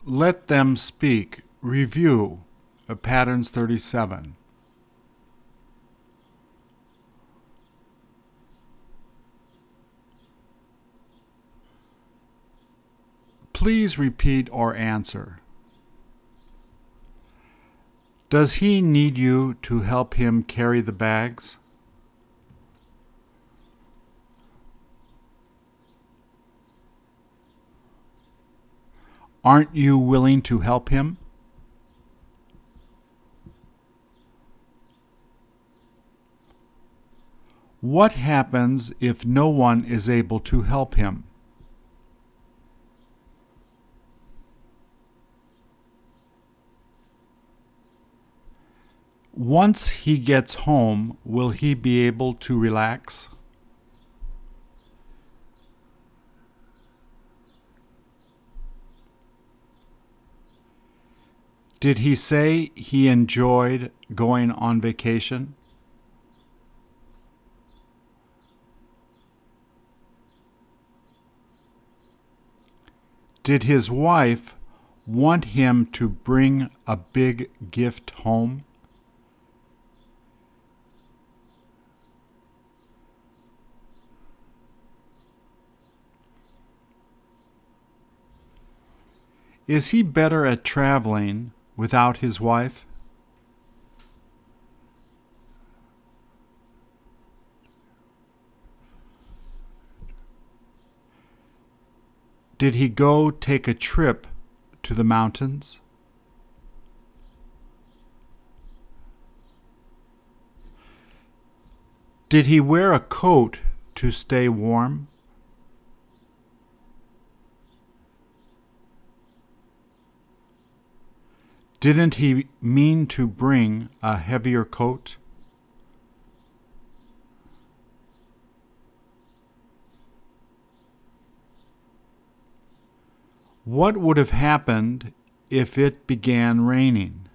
Let them speak. Review. Patterns 37. Please repeat or answer. Does he need you to help him carry the bags? Aren't you willing to help him? What happens if no one is able to help him? Once he gets home, will he be able to relax? Did he say he enjoyed going on vacation? Did his wife want him to bring a big gift home? Is he better at traveling without his wife? Did he go take a trip to the mountains? Did he wear a coat to stay warm? Didn't he mean to bring a heavier coat? What would have happened if it began raining?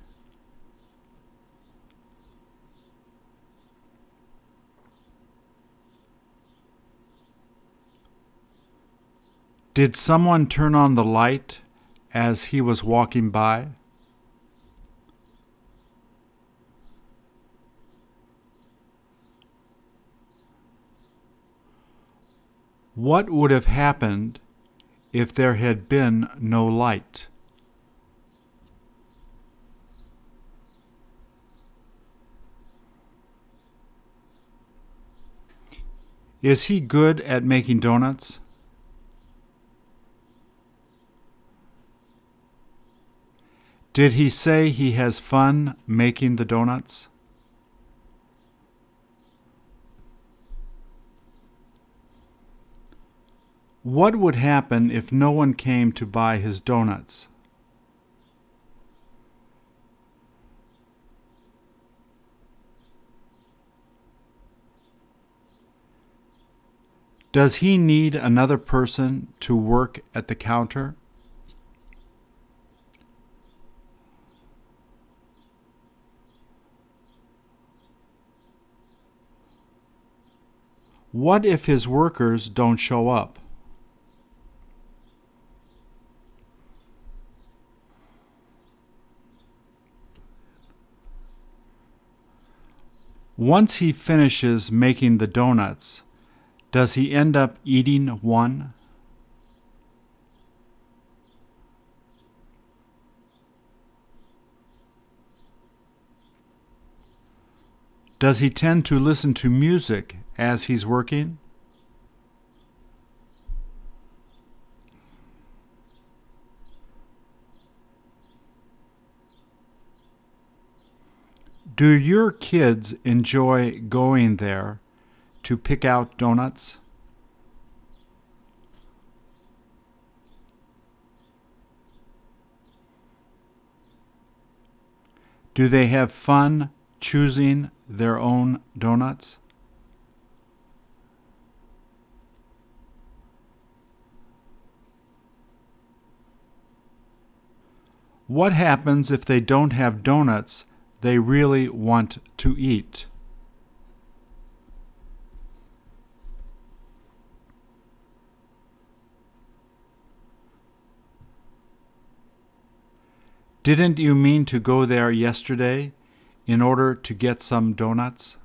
Did someone turn on the light as he was walking by? What would have happened if there had been no light? Is he good at making donuts? Did he say he has fun making the donuts? What would happen if no one came to buy his donuts? Does he need another person to work at the counter? What if his workers don't show up? Once he finishes making the donuts, does he end up eating one? Does he tend to listen to music as he's working? Do your kids enjoy going there to pick out donuts? Do they have fun choosing their own donuts? What happens if they don't have donuts they really want to eat? Didn't you mean to go there yesterday in order to get some donuts?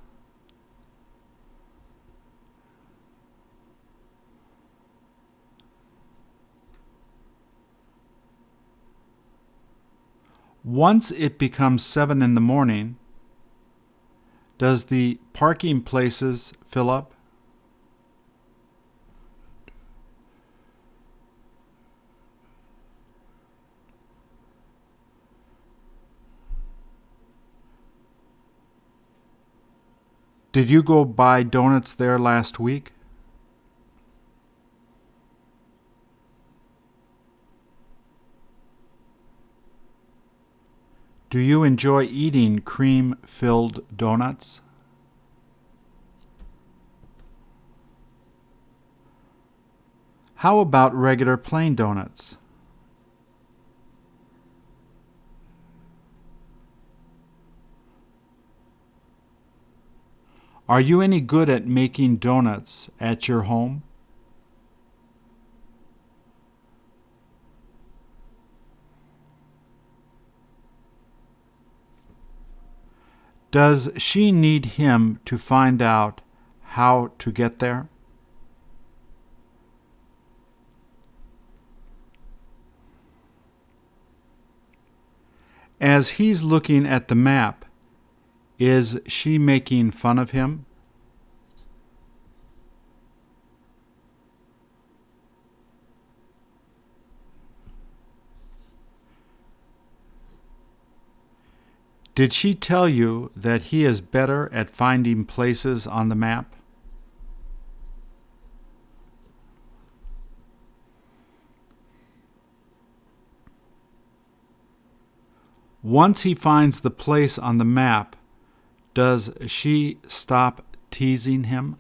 Once it becomes 7 in the morning, does the parking places fill up? Did you go buy donuts there last week? Do you enjoy eating cream-filled donuts? How about regular plain donuts? Are you any good at making donuts at your home? Does she need him to find out how to get there? As he's looking at the map, is she making fun of him? Did she tell you that he is better at finding places on the map? Once he finds the place on the map, does she stop teasing him?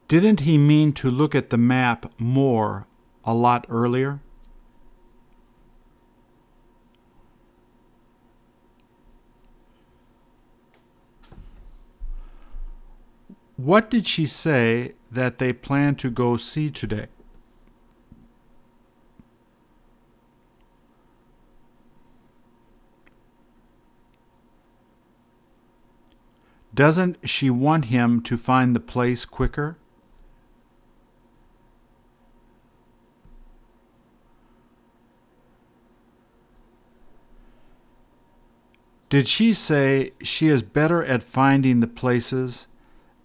Didn't he mean to look at the map more a lot earlier? What did she say that they plan to go see today? Doesn't she want him to find the place quicker? Did she say she is better at finding the places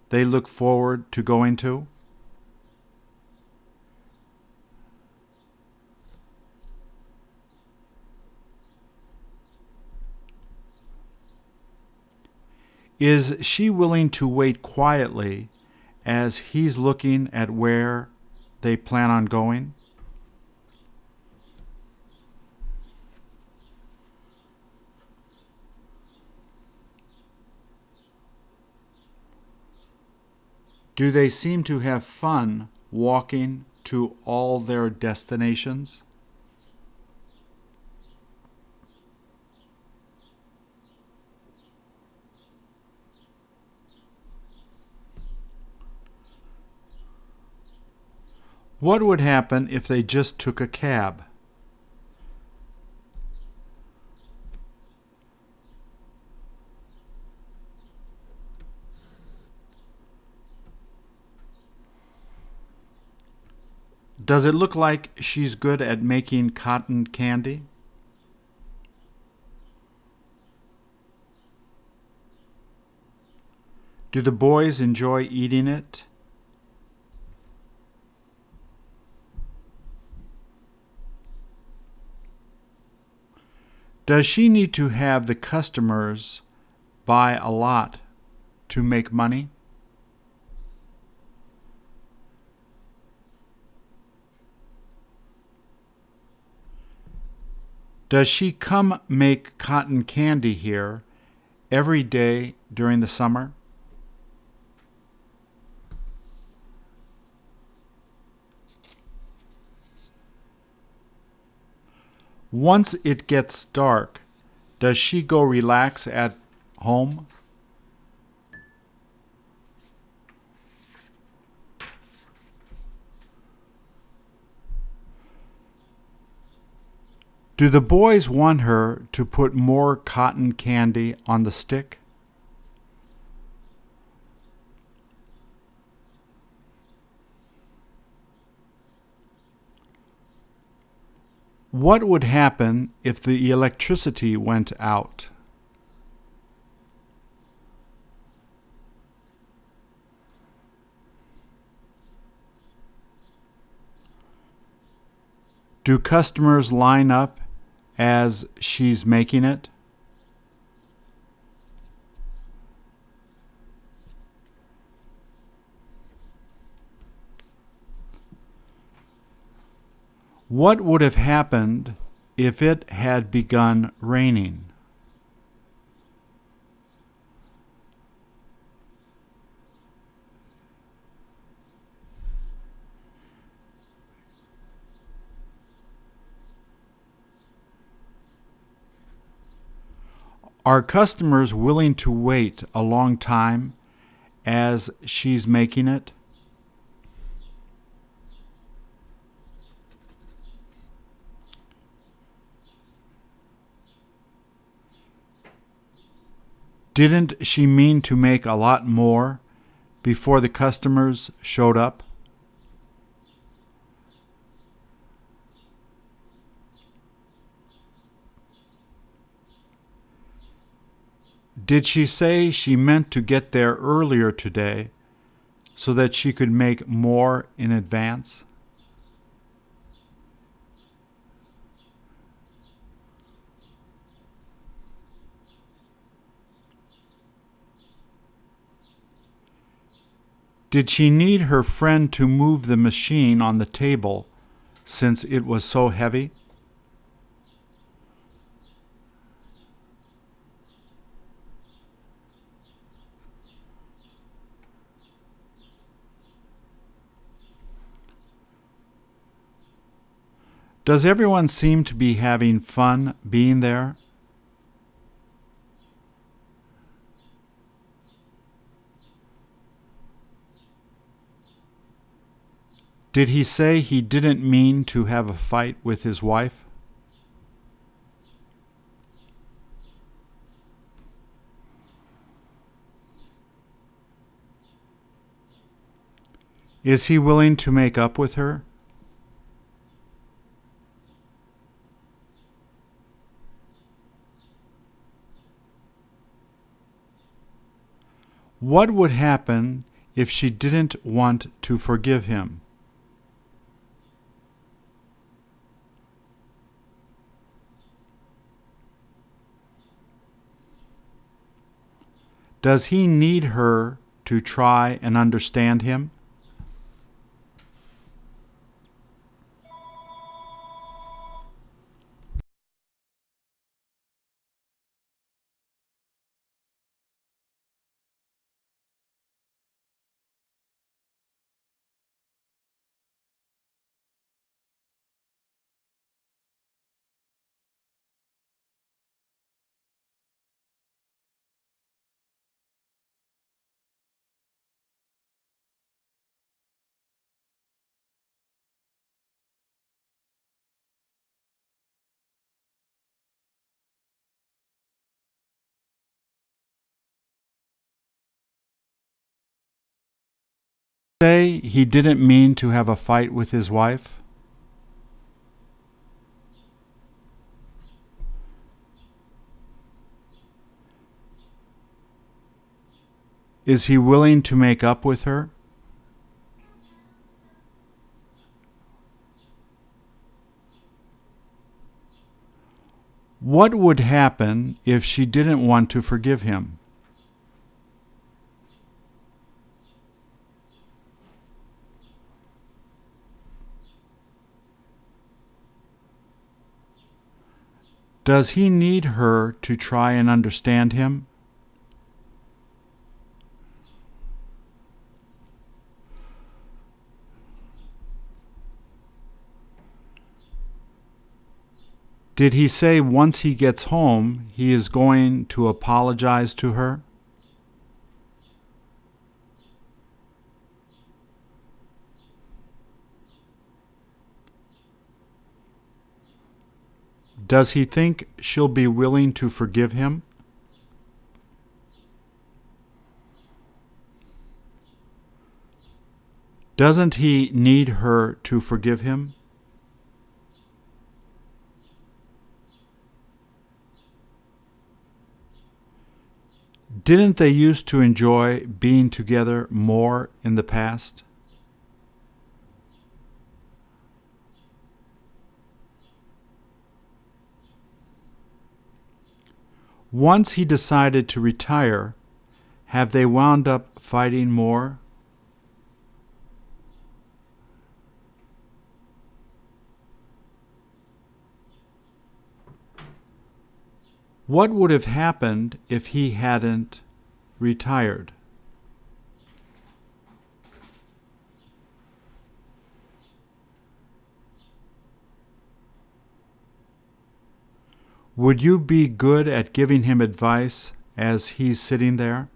they look forward to going to? Is she willing to wait quietly as he's looking at where they plan on going? Do they seem to have fun walking to all their destinations? What would happen if they just took a cab? Does it look like she's good at making cotton candy? Do the boys enjoy eating it? Does she need to have the customers buy a lot to make money? Does she come make cotton candy here every day during the summer? Once it gets dark, does she go relax at home? Do the boys want her to put more cotton candy on the stick? What would happen if the electricity went out? Do customers line up as she's making it? What would have happened if it had begun raining? Are customers willing to wait a long time as she's making it? Didn't she mean to make a lot more before the customers showed up? Did she say she meant to get there earlier today so that she could make more in advance? Did she need her friend to move the machine on the table since it was so heavy? Does everyone seem to be having fun being there? Did he say he didn't mean to have a fight with his wife? Is he willing to make up with her? What would happen if she didn't want to forgive him? Does he need her to try and understand him? Say he didn't mean to have a fight with his wife? Is he willing to make up with her? What would happen if she didn't want to forgive him? Does he need her to try and understand him? Did he say once he gets home he is going to apologize to her? Does he think she'll be willing to forgive him? Doesn't he need her to forgive him? Didn't they used to enjoy being together more in the past? Once he decided to retire, have they wound up fighting more? What would have happened if he hadn't retired? Would you be good at giving him advice as he's sitting there?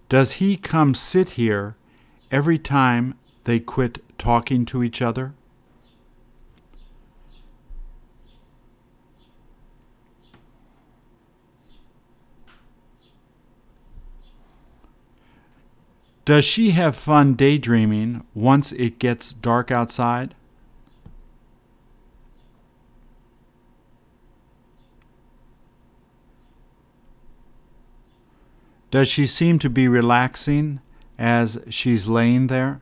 Does he come sit here every time they quit talking to each other? Does she have fun daydreaming once it gets dark outside? Does she seem to be relaxing as she's laying there?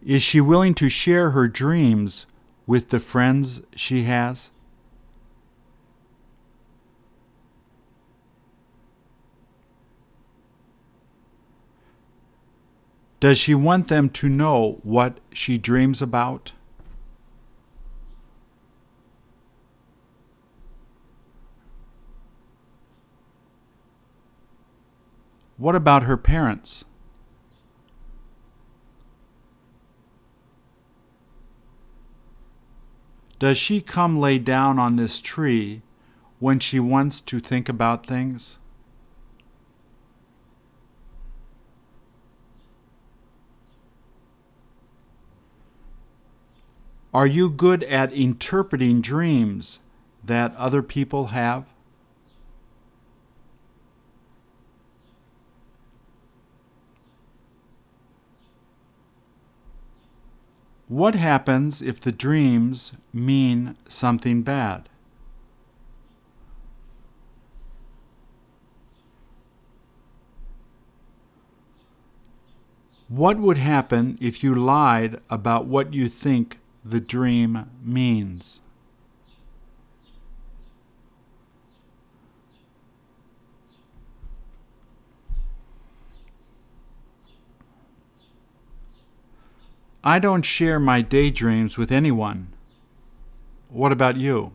Is she willing to share her dreams with the friends she has? Does she want them to know what she dreams about? What about her parents? Does she come lay down on this tree when she wants to think about things? Are you good at interpreting dreams that other people have? What happens if the dreams mean something bad? What would happen if you lied about what you think the dream means? I don't share my daydreams with anyone. What about you?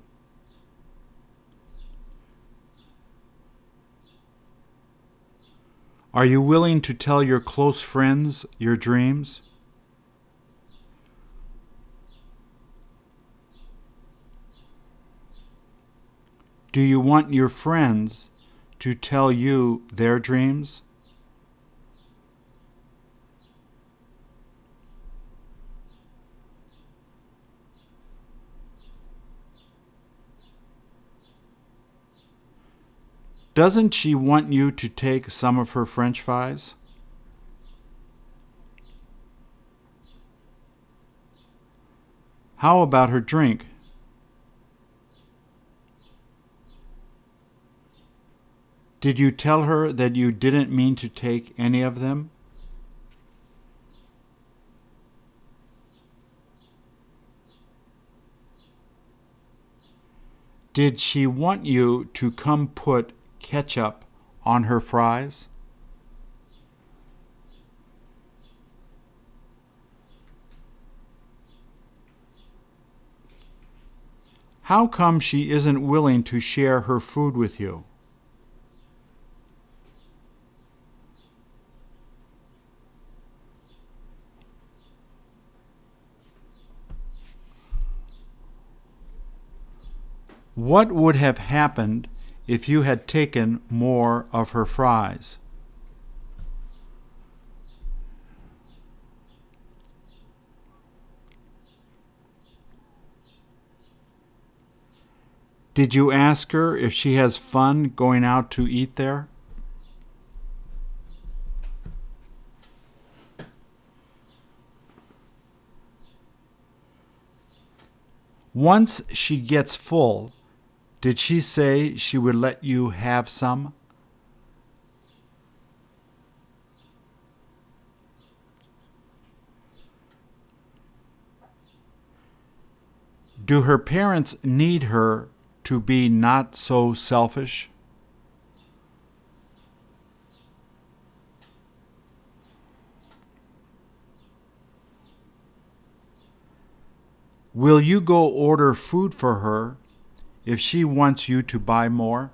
Are you willing to tell your close friends your dreams? Do you want your friends to tell you their dreams? Doesn't she want you to take some of her French fries? How about her drink? Did you tell her that you didn't mean to take any of them? Did she want you to come put ketchup on her fries? How come she isn't willing to share her food with you? What would have happened if you had taken more of her fries? Did you ask her if she has fun going out to eat there? Once she gets full, did she say she would let you have some? Do her parents need her to be not so selfish? Will you go order food for her if she wants you to buy more?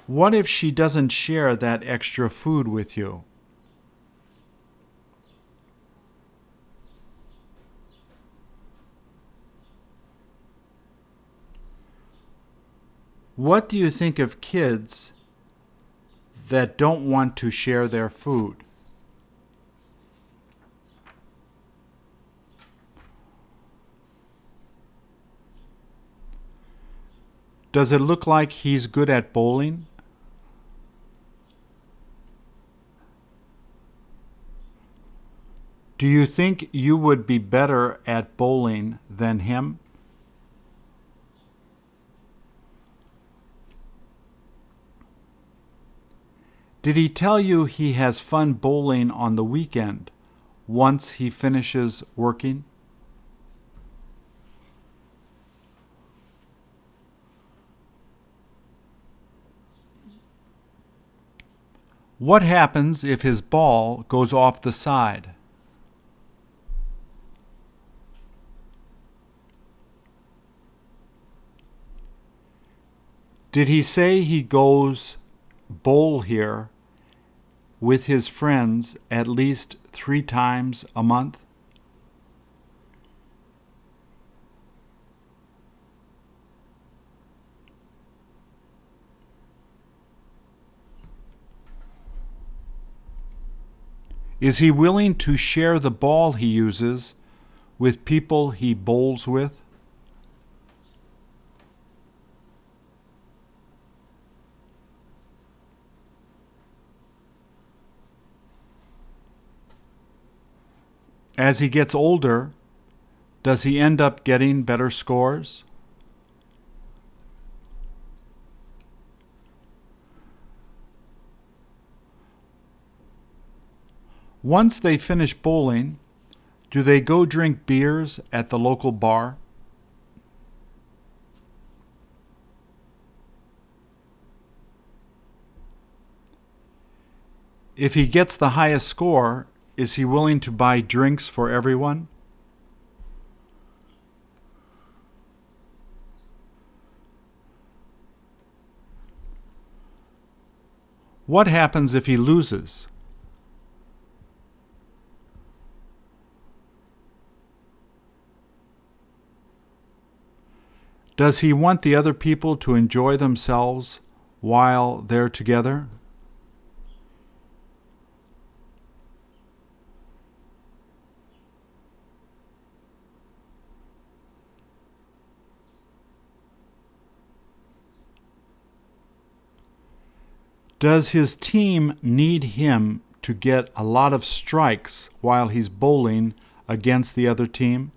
What if she doesn't share that extra food with you? What do you think of kids that don't want to share their food? Does it look like he's good at bowling? Do you think you would be better at bowling than him? Did he tell you he has fun bowling on the weekend once he finishes working? What happens if his ball goes off the side? Did he say he goes bowl here with his friends at least 3 times a month? Is he willing to share the ball he uses with people he bowls with? As he gets older, does he end up getting better scores? Once they finish bowling, do they go drink beers at the local bar? If he gets the highest score, is he willing to buy drinks for everyone? What happens if he loses? Does he want the other people to enjoy themselves while they're together? Does his team need him to get a lot of strikes while he's bowling against the other team?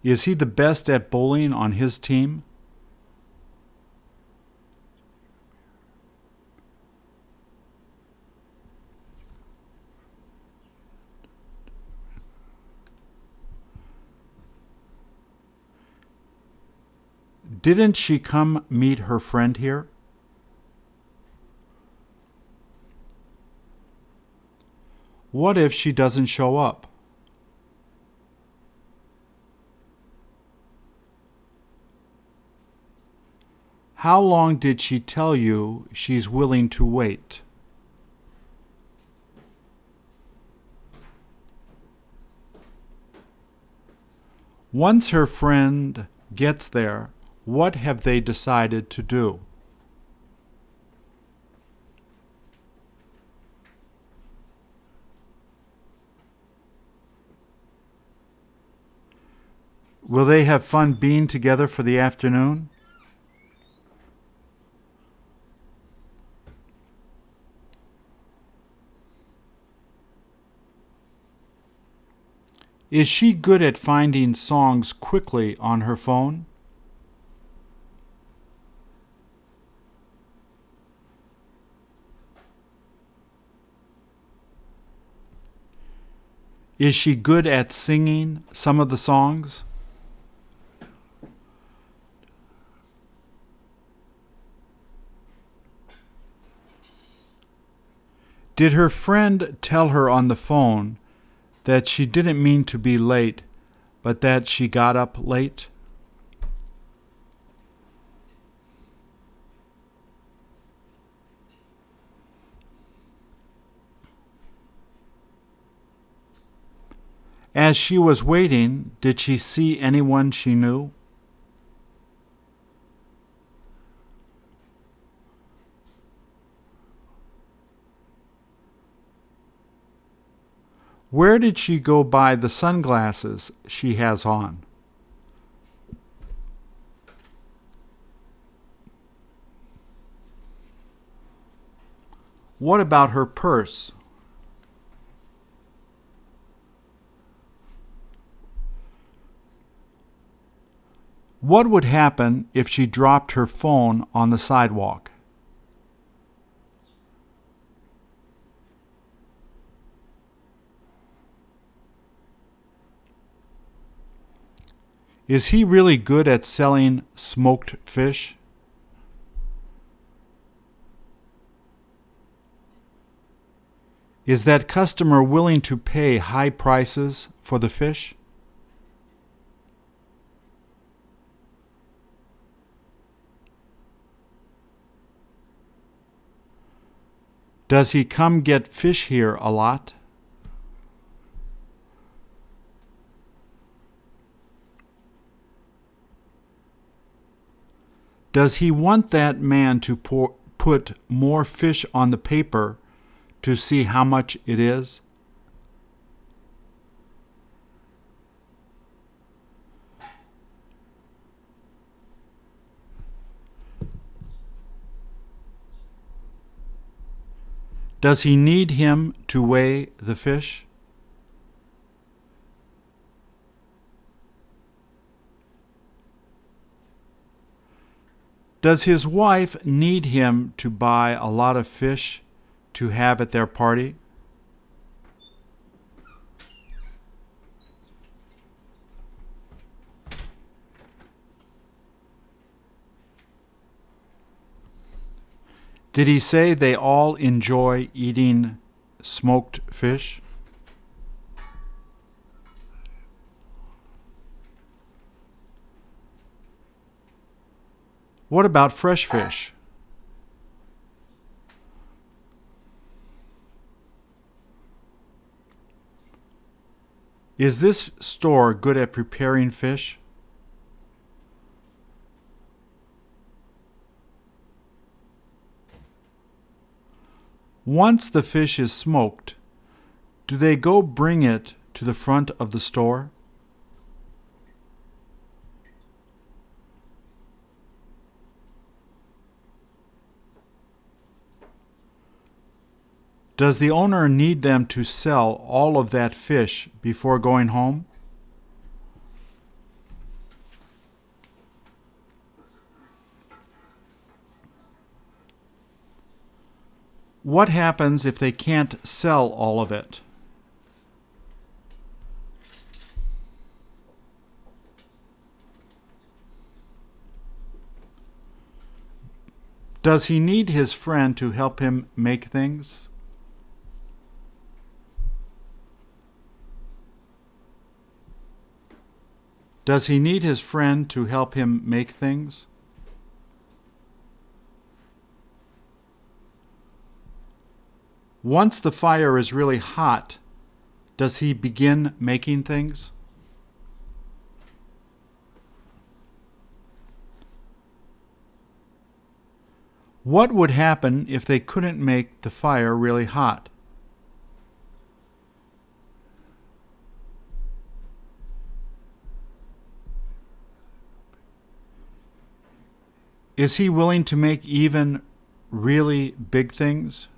Is he the best at bowling on his team? Didn't she come meet her friend here? What if she doesn't show up? How long did she tell you she's willing to wait? Once her friend gets there, what have they decided to do? Will they have fun being together for the afternoon? Is she good at finding songs quickly on her phone? Is she good at singing some of the songs? Did her friend tell her on the phone that she didn't mean to be late, but that she got up late? As she was waiting, did she see anyone she knew? Where did she go buy the sunglasses she has on? What about her purse? What would happen if she dropped her phone on the sidewalk? Is he really good at selling smoked fish? Is that customer willing to pay high prices for the fish? Does he come get fish here a lot? Does he want that man to put more fish on the paper to see how much it is? Does he need him to weigh the fish? Does his wife need him to buy a lot of fish to have at their party? Did he say they all enjoy eating smoked fish? What about fresh fish? Is this store good at preparing fish? Once the fish is smoked, do they go bring it to the front of the store? Does the owner need them to sell all of that fish before going home? What happens if they can't sell all of it? Does he need his friend to help him make things? Does he need his friend to help him make things? Once the fire is really hot, does he begin making things? What would happen if they couldn't make the fire really hot? Is he willing to make even really big things?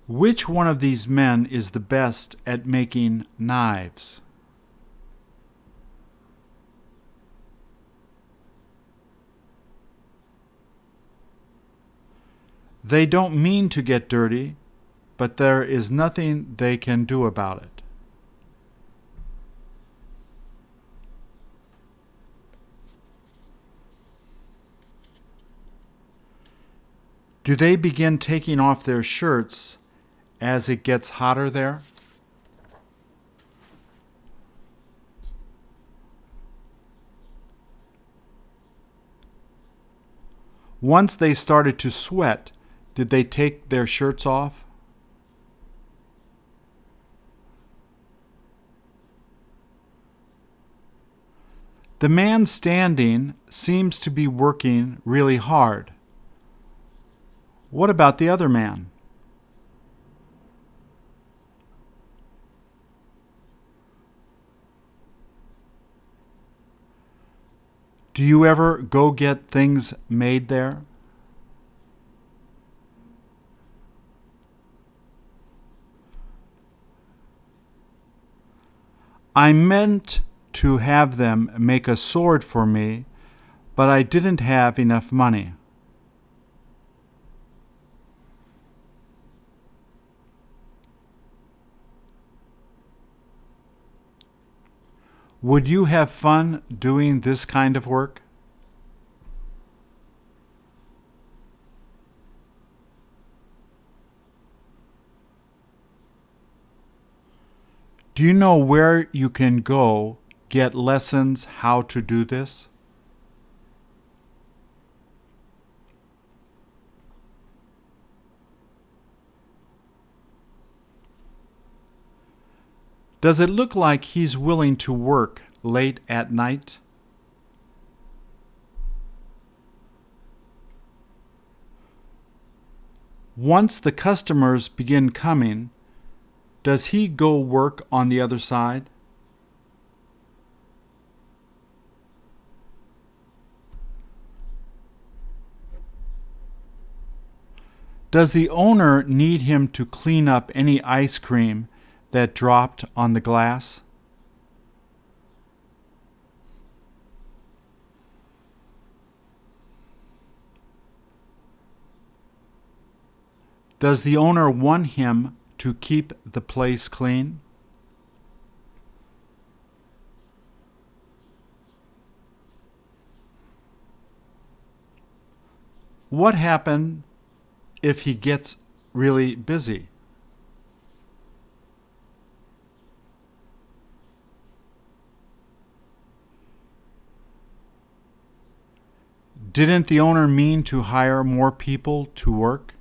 Which one of these men is the best at making knives? They don't mean to get dirty, but there is nothing they can do about it. Do they begin taking off their shirts as it gets hotter there? Once they started to sweat, did they take their shirts off? The man standing seems to be working really hard. What about the other man? Do you ever go get things made there? I meant to have them make a sword for me, but I didn't have enough money. Would you have fun doing this kind of work? Do you know where you can go get lessons how to do this? Does it look like he's willing to work late at night? Once the customers begin coming, does he go work on the other side? Does the owner need him to clean up any ice cream that dropped on the glass? Does the owner want him to keep the place clean? What happens if he gets really busy? Didn't the owner mean to hire more people to work?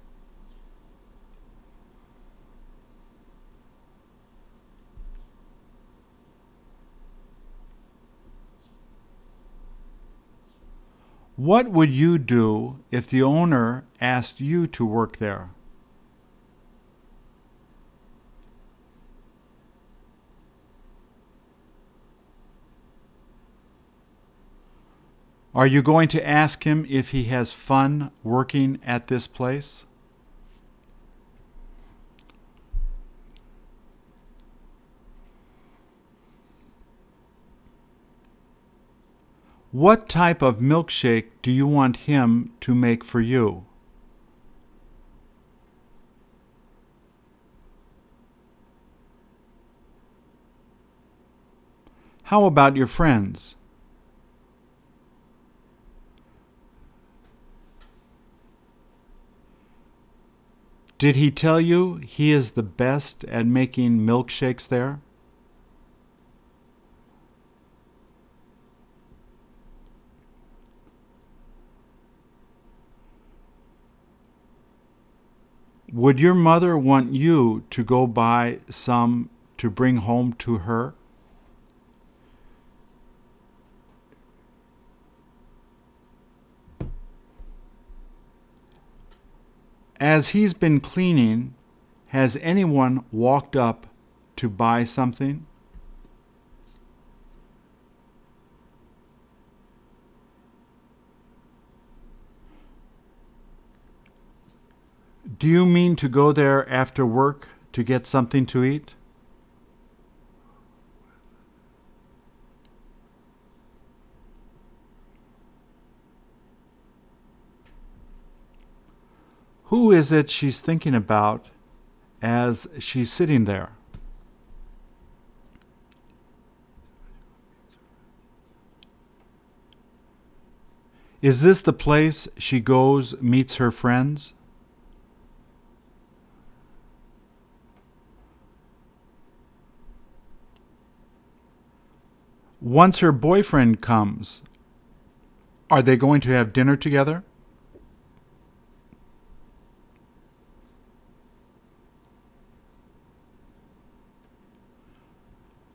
What would you do if the owner asked you to work there? Are you going to ask him if he has fun working at this place? What type of milkshake do you want him to make for you? How about your friends? Did he tell you he is the best at making milkshakes there? Would your mother want you to go buy some to bring home to her? As he's been cleaning, has anyone walked up to buy something? Do you mean to go there after work to get something to eat? Who is it she's thinking about as she's sitting there? Is this the place she goes, meets her friends? Once her boyfriend comes, are they going to have dinner together?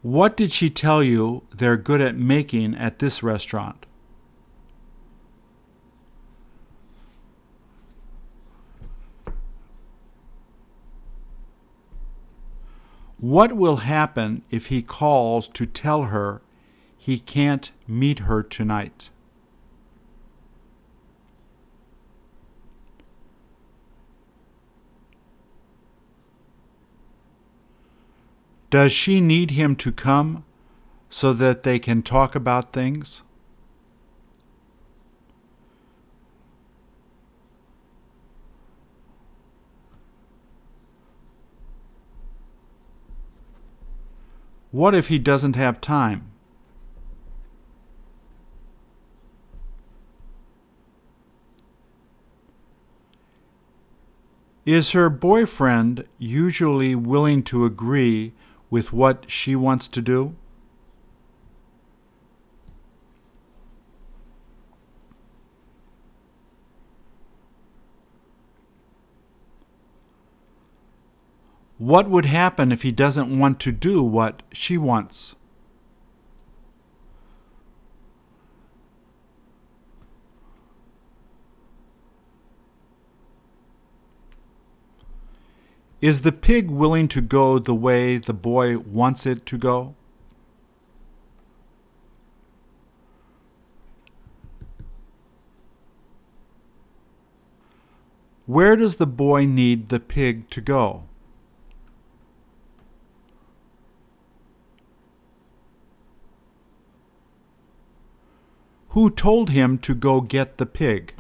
What did she tell you they're good at making at this restaurant? What will happen if he calls to tell her he can't meet her tonight? Does she need him to come so that they can talk about things? What if he doesn't have time? Is her boyfriend usually willing to agree with what she wants to do? What would happen if he doesn't want to do what she wants? Is the pig willing to go the way the boy wants it to go? Where does the boy need the pig to go? Who told him to go get the pig?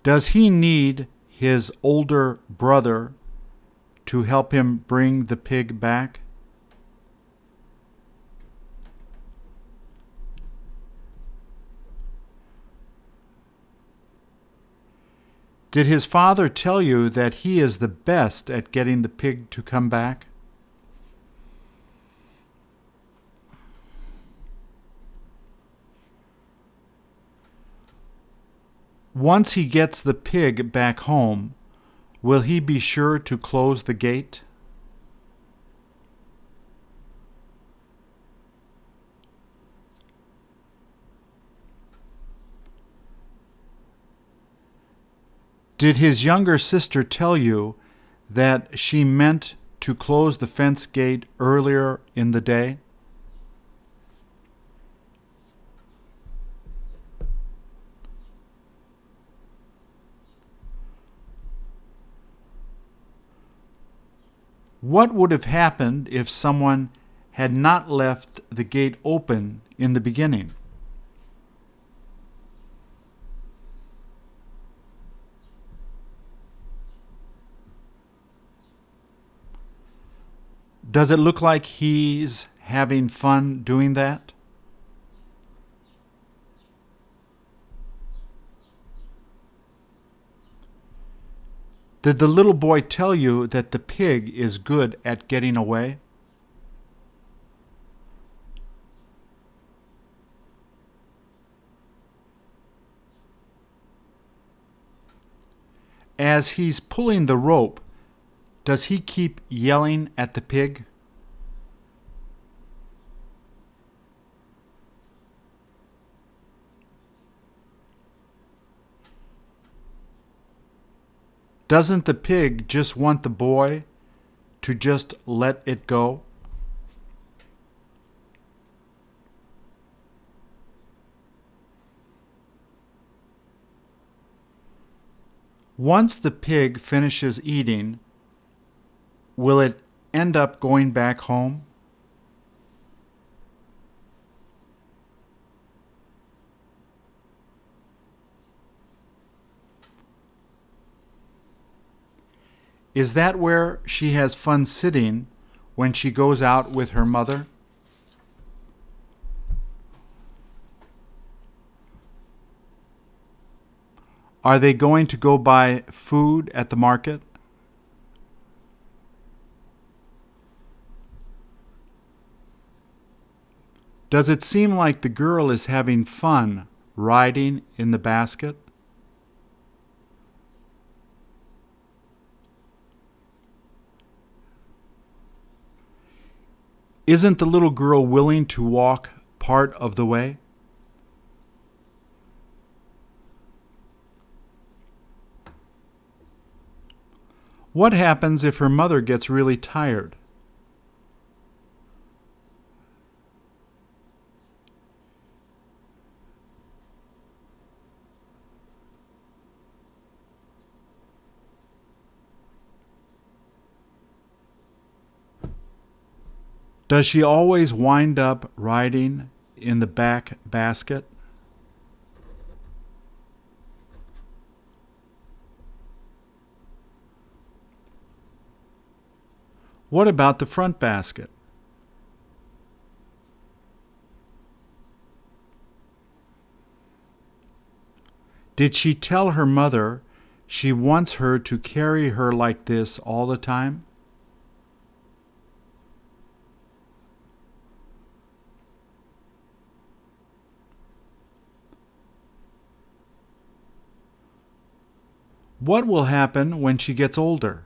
Does he need his older brother to help him bring the pig back? Did his father tell you that he is the best at getting the pig to come back? Once he gets the pig back home, will he be sure to close the gate? Did his younger sister tell you that she meant to close the fence gate earlier in the day? What would have happened if someone had not left the gate open in the beginning? Does it look like he's having fun doing that? Did the little boy tell you that the pig is good at getting away? As he's pulling the rope, does he keep yelling at the pig? Doesn't the pig just want the boy to just let it go? Once the pig finishes eating, will it end up going back home? Is that where she has fun sitting when she goes out with her mother? Are they going to go buy food at the market? Does it seem like the girl is having fun riding in the basket? Isn't the little girl willing to walk part of the way? What happens if her mother gets really tired? Does she always wind up riding in the back basket? What about the front basket? Did she tell her mother she wants her to carry her like this all the time? What will happen when she gets older?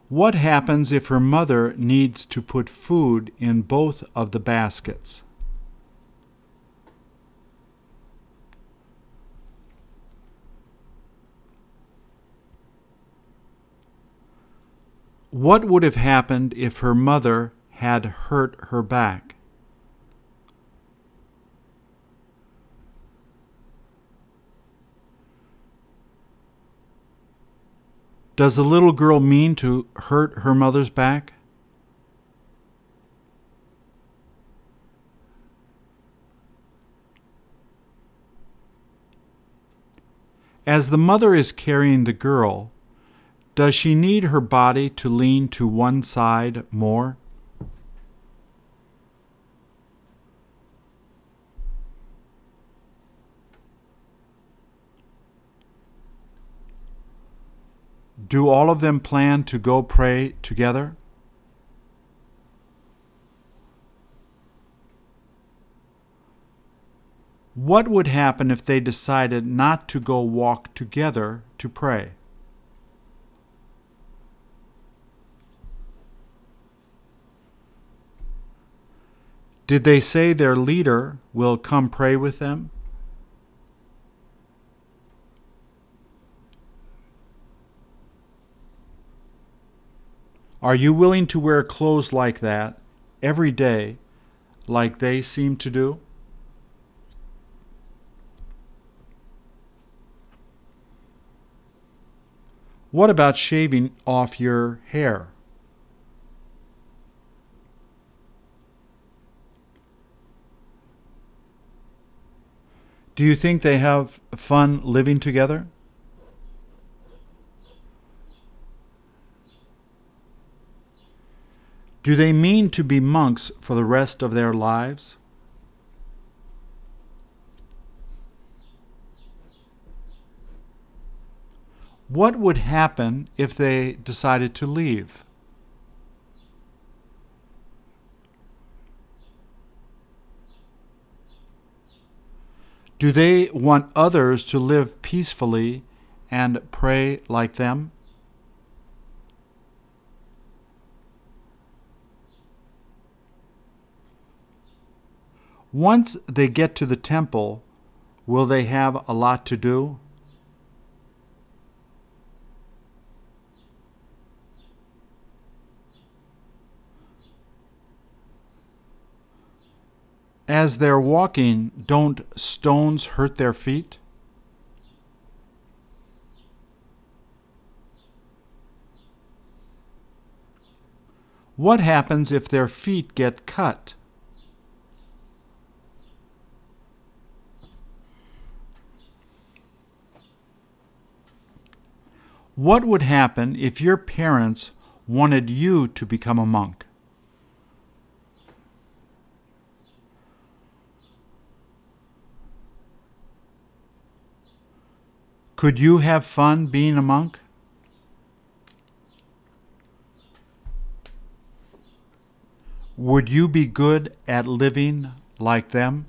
What happens if her mother needs to put food in both of the baskets? What would have happened if her mother had hurt her back? Does the little girl mean to hurt her mother's back? As the mother is carrying the girl, does she need her body to lean to one side more? Do all of them plan to go pray together? What would happen if they decided not to go walk together to pray? Did they say their leader will come pray with them? Are you willing to wear clothes like that every day, like they seem to do? What about shaving off your hair? Do you think they have fun living together? Do they mean to be monks for the rest of their lives? What would happen if they decided to leave? Do they want others to live peacefully and pray like them? Once they get to the temple, will they have a lot to do? As they're walking, don't stones hurt their feet? What happens if their feet get cut? What would happen if your parents wanted you to become a monk? Could you have fun being a monk? Would you be good at living like them?